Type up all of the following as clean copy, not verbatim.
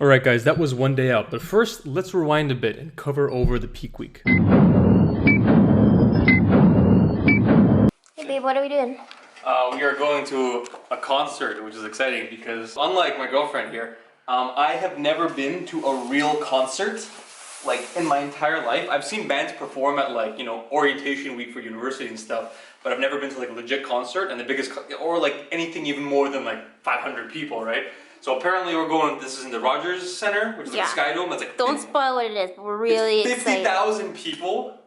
Alright guys, that was one day out, but first let's rewind a bit and cover over the peak week. Hey babe, what are we doing? We are going to a concert, which is exciting because unlike my girlfriend here, I have never been to a real concert like in my entire life. I've seen bands perform at like, you know, orientation week for university and stuff, but I've never been to like a legit concert and the biggest, or like anything even more than like 500 people, right? So apparently we're going, this is in the Rogers Center, which is like Sky Dome. That's like, don't spoil what it is, but we're really excited. 50,000 people,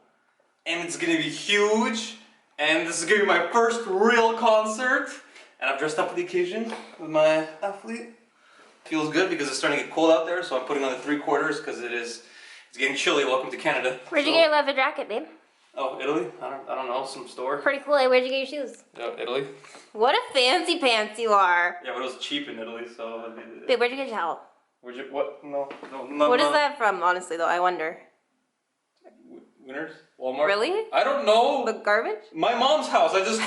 and it's gonna be huge, and this is gonna be my first real concert, and I've dressed up for the occasion with my athlete. Feels good because it's starting to get cold out there, so I'm putting on the 3/4 because it's getting chilly. Welcome to Canada. Where'd you get your leather jacket, babe? Oh, Italy? I don't know, some store. Pretty cool. Where'd you get your shoes? Yeah, Italy. What a fancy pants you are. Yeah, but it was cheap in Italy, so. Babe, where'd you get your towel? Where'd you, what? No. What is that from, honestly, though? I wonder. Winners? Walmart? Really? I don't know. The garbage? My mom's house. I took it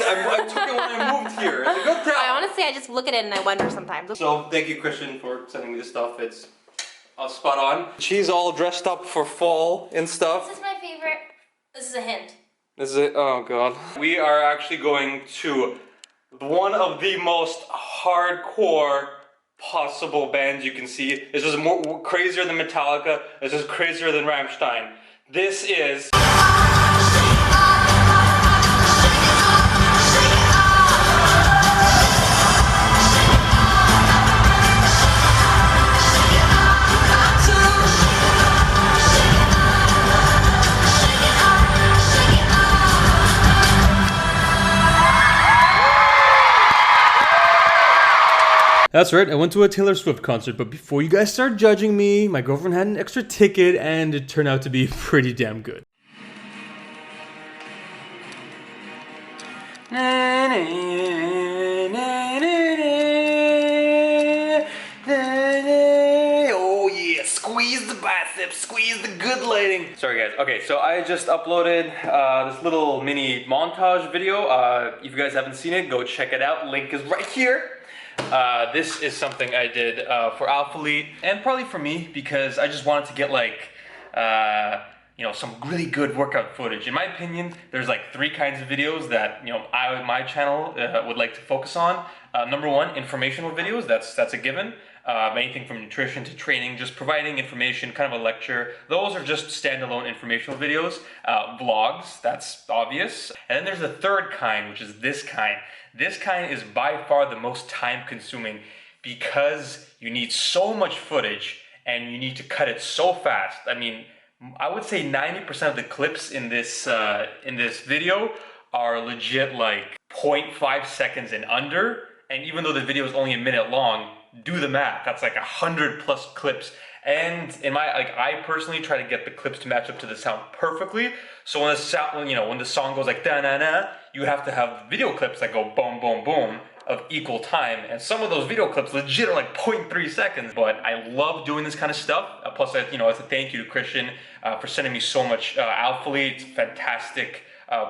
when I moved here. It's a good towel. I just look at it and I wonder sometimes. So thank you, Christian, for sending me this stuff. It's spot on. She's all dressed up for fall and stuff. This is my favorite. This is a hint. This is it. Oh god. We are actually going to one of the most hardcore possible bands you can see. This is more crazier than Metallica. This is crazier than Rammstein. This is. That's right, I went to a Taylor Swift concert, but before you guys start judging me, my girlfriend had an extra ticket and it turned out to be pretty damn good. Oh yeah, squeeze the biceps, squeeze the good lighting. Sorry guys, okay, so I just uploaded this little mini montage video. If you guys haven't seen it, go check it out, link is right here. This is something I did for Alphalete and probably for me because I just wanted to get like, you know, some really good workout footage. In my opinion, there's like 3 kinds of videos that, you know, my channel would like to focus on. Number 1, informational videos, that's a given. Anything from nutrition to training, just providing information, kind of a lecture. Those are just standalone informational videos. Vlogs, that's obvious. And then there's the 3rd kind, which is this kind. This kind is by far the most time consuming because you need so much footage and you need to cut it so fast. I mean, I would say 90% of the clips in this video are legit like 0.5 seconds and under. And even though the video is only a minute long, do the math. That's like 100+ clips. And in my, like, I personally try to get the clips to match up to the sound perfectly. So when the sound, you know, when the song goes like da na na, you have to have video clips that go boom boom boom of equal time. And some of those video clips legit are like 0.3 seconds. But I love doing this kind of stuff. Plus, you know, as a thank you to Christian for sending me so much Alphalete. It's a fantastic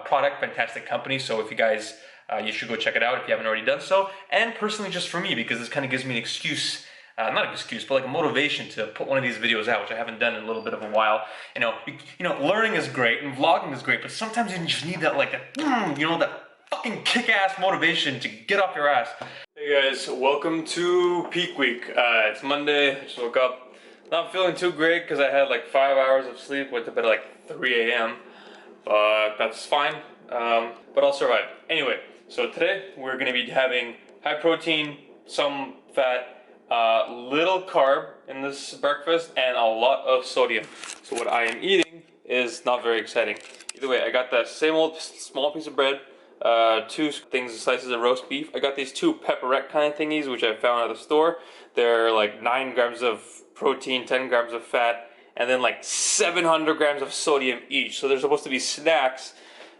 product, fantastic company. So if you guys, you should go check it out if you haven't already done so. And personally, just for me, because this kind of gives me an excuse. Not an excuse, but like a motivation to put one of these videos out, which I haven't done in a little bit of a while. You know, learning is great and vlogging is great, but sometimes you just need that, like, you know, that fucking kick-ass motivation to get off your ass. Hey guys, welcome to peak week. It's Monday. I just woke up, not feeling too great because I had like 5 hours of sleep. Went to bed at like 3 a.m. But that's fine. But I'll survive. Anyway, so today we're gonna be having high protein, some fat, little carb in this breakfast and a lot of sodium. So what I am eating is not very exciting. Either way, I got that same old small piece of bread, 2 slices of roast beef. I got these 2 pepperette kind of thingies which I found at the store. They're like 9 grams of protein, 10 grams of fat, and then like 700 grams of sodium each. So they're supposed to be snacks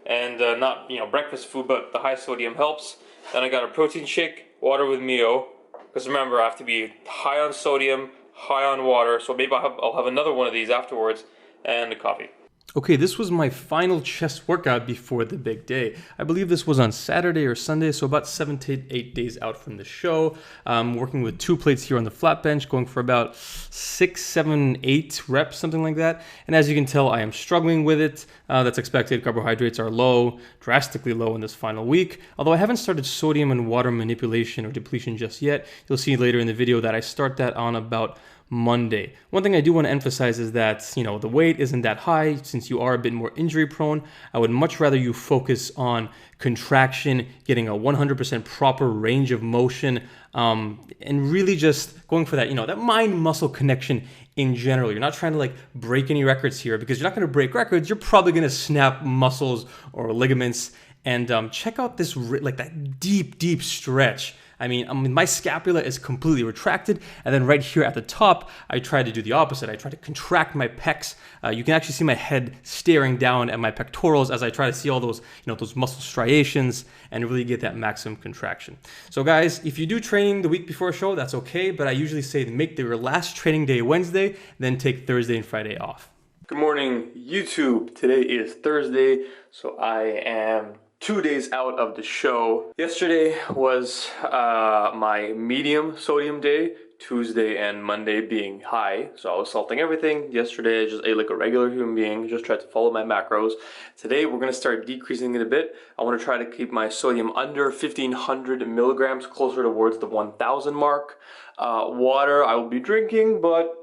and not, you know, breakfast food, but the high sodium helps. Then I got a protein shake, water with Mio. Because remember, I have to be high on sodium, high on water, so maybe I'll have another one of these afterwards, and a coffee. Okay, this was my final chest workout before the big day. I believe this was on Saturday or Sunday, so about 7 to 8 days out from the show. Working with 2 plates here on the flat bench, going for about 6, 7, 8 reps, something like that. And as you can tell, I am struggling with it. That's expected. Carbohydrates are low, drastically low in this final week. Although I haven't started sodium and water manipulation or depletion just yet. You'll see later in the video that I start that on about Monday. One thing I do want to emphasize is that, the weight isn't that high. Since you are a bit more injury prone, I would much rather you focus on contraction, getting a 100% proper range of motion, and really just going for that, that mind-muscle connection in general. You're not trying to break any records here, because you're not going to break records. You're probably going to snap muscles or ligaments. And check out this, that deep stretch. I mean, my scapula is completely retracted, and then right here at the top, I try to do the opposite. I try to contract my pecs. You can actually see my head staring down at my pectorals as I try to see all those, those muscle striations and really get that maximum contraction. So guys, if you do training the week before a show, that's okay, but I usually say to make your last training day Wednesday, then take Thursday and Friday off. Good morning, YouTube. Today is Thursday, so I am 2 days out of the show. Yesterday was my medium sodium day, Tuesday and Monday being high, so I was salting everything. Yesterday I just ate like a regular human being, just tried to follow my macros. Today we're gonna start decreasing it a bit. I wanna try to keep my sodium under 1500 milligrams, closer towards the 1000 mark. Water I will be drinking, but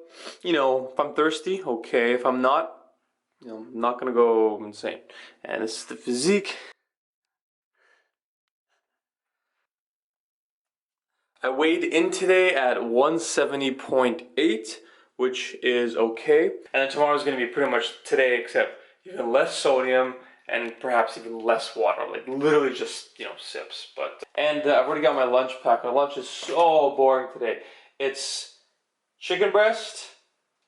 if I'm thirsty, okay. If I'm not, I'm not gonna go insane. And this is the Physique. I weighed in today at 170.8, which is okay. And then tomorrow is going to be pretty much today, except even less sodium and perhaps even less water, like literally just, sips. And I've already got my lunch packed. My lunch is so boring today. It's chicken breast,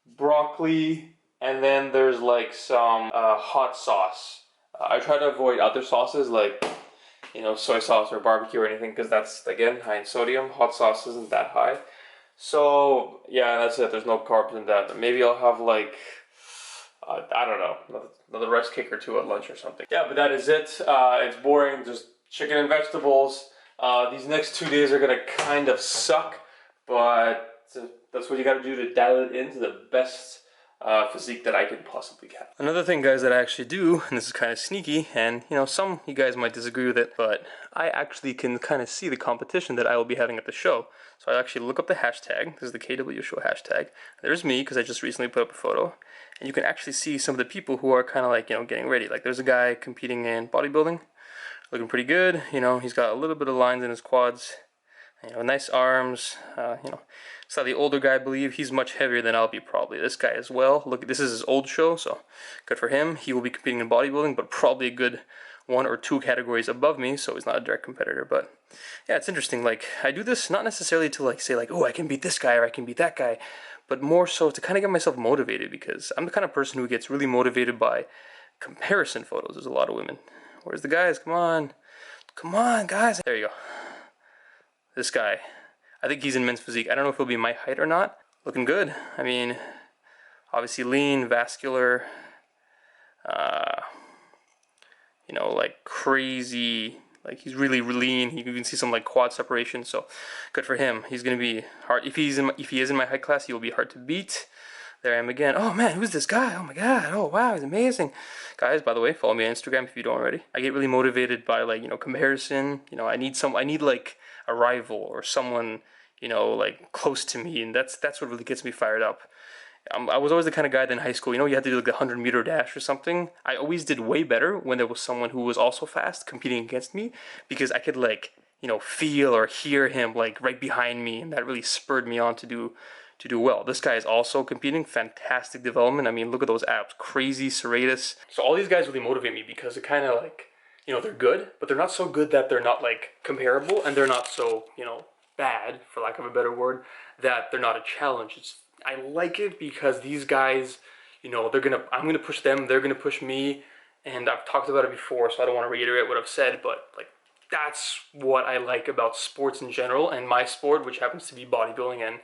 broccoli, and then there's like some hot sauce. I try to avoid other sauces like soy sauce or barbecue or anything, because that's, again, high in sodium. Hot sauce isn't that high. So, yeah, that's it. There's no carbs in that. Maybe I'll have, I don't know, another rice cake or two at lunch or something. Yeah, but that is it. It's boring. Just chicken and vegetables. These next 2 days are going to kind of suck, but that's what you got to do to dial it into the best physique that I could possibly get. Another thing, guys, that I actually do, and this is kind of sneaky, and some of you guys might disagree with it, but I actually can kind of see the competition that I will be having at the show. So I actually look up the hashtag. This is the KW show hashtag. There's me, because I just recently put up a photo, and you can actually see some of the people who are kind of getting ready. Like there's a guy competing in bodybuilding, looking pretty good. He's got a little bit of lines in his quads. Nice arms, So the older guy, I believe, he's much heavier than I'll be probably. This guy as well. Look, this is his old show, so good for him. He will be competing in bodybuilding, but probably a good 1 or 2 categories above me, so he's not a direct competitor. But yeah, it's interesting. I do this not necessarily to say oh, I can beat this guy or I can beat that guy, but more so to kind of get myself motivated, because I'm the kind of person who gets really motivated by comparison photos. There's a lot of women. Where's the guys? Come on, guys. There you go. This guy, I think he's in men's physique. I don't know if he'll be my height or not. Looking good. I mean, obviously lean, vascular, crazy. He's really lean. You can see some quad separation. So good for him. He's gonna be hard. If he is in my height class, he will be hard to beat. There I am again. Oh man, who's this guy? Oh my god. Oh wow, he's amazing. Guys, by the way, follow me on Instagram if you don't already. I get really motivated by comparison. I need a rival or someone, close to me, and that's what really gets me fired up. I was always the kind of guy that in high school, you had to do a 100-meter dash or something. I always did way better when there was someone who was also fast competing against me, because I could feel or hear him right behind me, and that really spurred me on to do well. This guy is also competing. Fantastic development. I mean, look at those abs. Crazy serratus. So all these guys really motivate me, because it kind of they're good, but they're not so good that they're not comparable, and they're not so, bad, for lack of a better word, that they're not a challenge. I like it because these guys, I'm gonna push them, they're gonna push me, and I've talked about it before, so I don't want to reiterate what I've said, but that's what I like about sports in general, and my sport, which happens to be bodybuilding and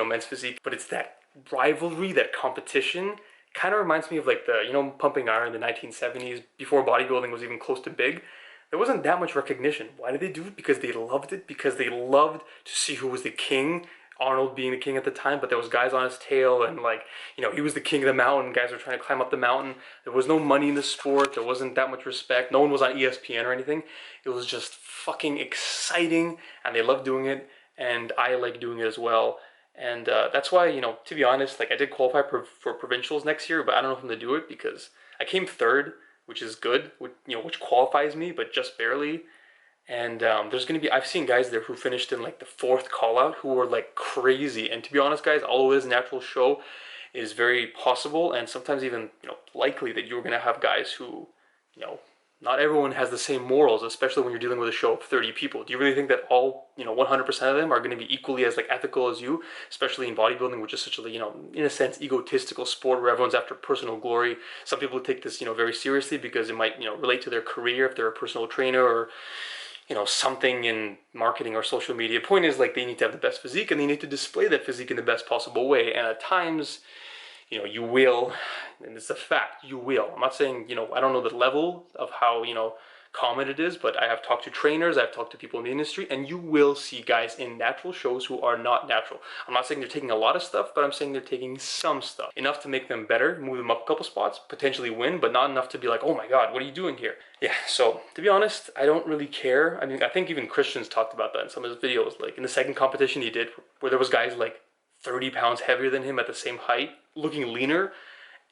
men's physique. But it's that rivalry, that competition, Kind of reminds me of like the, you know, pumping iron in the 1970s, before bodybuilding was even close to big. There wasn't that much recognition. Why did they do it? Because they loved it. Because they loved to see who was the king. Arnold being the king at the time, but there was guys on his tail, and like, you know, he was the king of the mountain. Guys were trying to climb up the mountain. There was no money in the sport. There wasn't that much respect. No one was on ESPN or anything. It was just fucking exciting, and they loved doing it, and I like doing it as well. And that's why, you know, to be honest, like I did qualify for provincials next year, but I don't know if I'm gonna do it because I came third, which is good, you know, which qualifies me, but just barely. And there's gonna be, I've seen guys there who finished in like the fourth call out who were like crazy. And to be honest, guys, although it is a natural show, it is very possible and sometimes even, you know, likely that you're gonna have guys who, you know, not everyone has the same morals, especially when you're dealing with a show of 30 people. Do you really think that all, you know, 100% of them are going to be equally as like ethical as you, especially in bodybuilding, which is such a, you know, in a sense, egotistical sport where everyone's after personal glory? Some people take this, you know, very seriously because it might, you know, relate to their career if they're a personal trainer or, you know, something in marketing or social media. Point is, like, they need to have the best physique and they need to display that physique in the best possible way. And at times, you know, you will, and it's a fact, you will. I'm not saying, you know, I don't know the level of how, you know, common it is, but I have talked to trainers, I've talked to people in the industry, and you will see guys in natural shows who are not natural. I'm not saying they're taking a lot of stuff, but I'm saying they're taking some stuff. Enough to make them better, move them up a couple spots, potentially win, but not enough to be like, oh my God, what are you doing here? Yeah, so to be honest, I don't really care. I mean, I think even Christian's talked about that in some of his videos. Like in the second competition he did, where there was guys like 30 pounds heavier than him at the same height, looking leaner.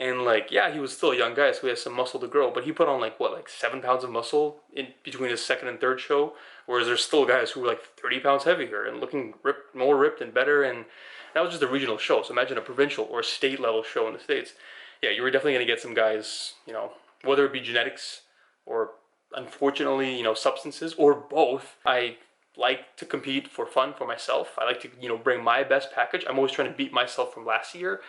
And like, yeah, he was still a young guy, so he has some muscle to grow. But he put on like, what, like 7 pounds of muscle in between his second and third show. Whereas there's still guys who were like 30 pounds heavier and looking ripped, more ripped and better. And that was just a regional show. So imagine a provincial or a state level show in the States. Yeah, you were definitely going to get some guys, you know, whether it be genetics or unfortunately, you know, substances or both. I like to compete for fun for myself. I like to, you know, bring my best package. I'm always trying to beat myself from last year.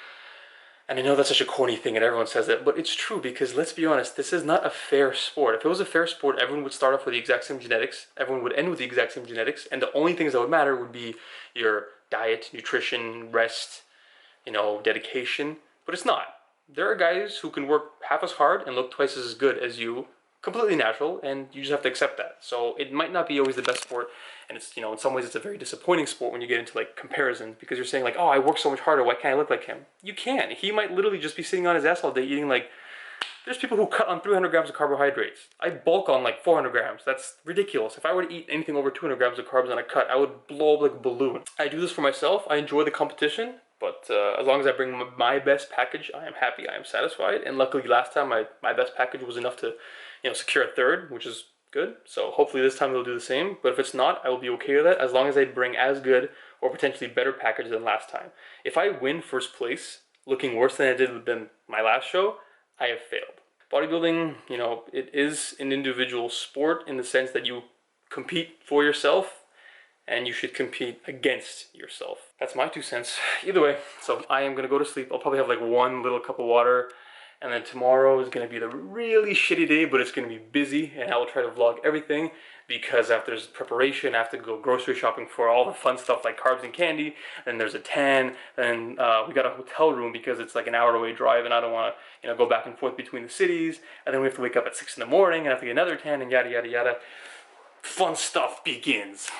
And I know that's such a corny thing and everyone says that, but it's true because let's be honest, this is not a fair sport. If it was a fair sport, everyone would start off with the exact same genetics, everyone would end with the exact same genetics, and the only things that would matter would be your diet, nutrition, rest, you know, dedication. But it's not. There are guys who can work half as hard and look twice as good as you, completely natural, and you just have to accept that. So it might not be always the best sport, and it's, you know, in some ways it's a very disappointing sport when you get into like comparisons because you're saying like, oh, I work so much harder, why can't I look like him? You can. He might literally just be sitting on his ass all day eating like, there's people who cut on 300 grams of carbohydrates. I bulk on like 400 grams. That's ridiculous. If I were to eat anything over 200 grams of carbs on a cut, I would blow up like a balloon. I do this for myself. I enjoy the competition. But as long as I bring my best package, I am happy, I am satisfied. And luckily last time my best package was enough to, you know, secure a third, which is good. So hopefully this time they'll do the same. But if it's not, I will be okay with that as long as I bring as good or potentially better package than last time. If I win first place, looking worse than I did than my last show, I have failed. Bodybuilding, you know, it is an individual sport in the sense that you compete for yourself and you should compete against yourself. That's my 2 cents. Either way, so I am gonna go to sleep. I'll probably have like one little cup of water, and then tomorrow is gonna be the really shitty day, but it's gonna be busy, and I will try to vlog everything because after there's preparation, I have to go grocery shopping for all the fun stuff like carbs and candy, and there's a tan, and we got a hotel room because it's like an hour away drive, and I don't wanna, you know, go back and forth between the cities, and then we have to wake up at 6 in the morning, and have to get another tan, and yada, yada, yada. Fun stuff begins.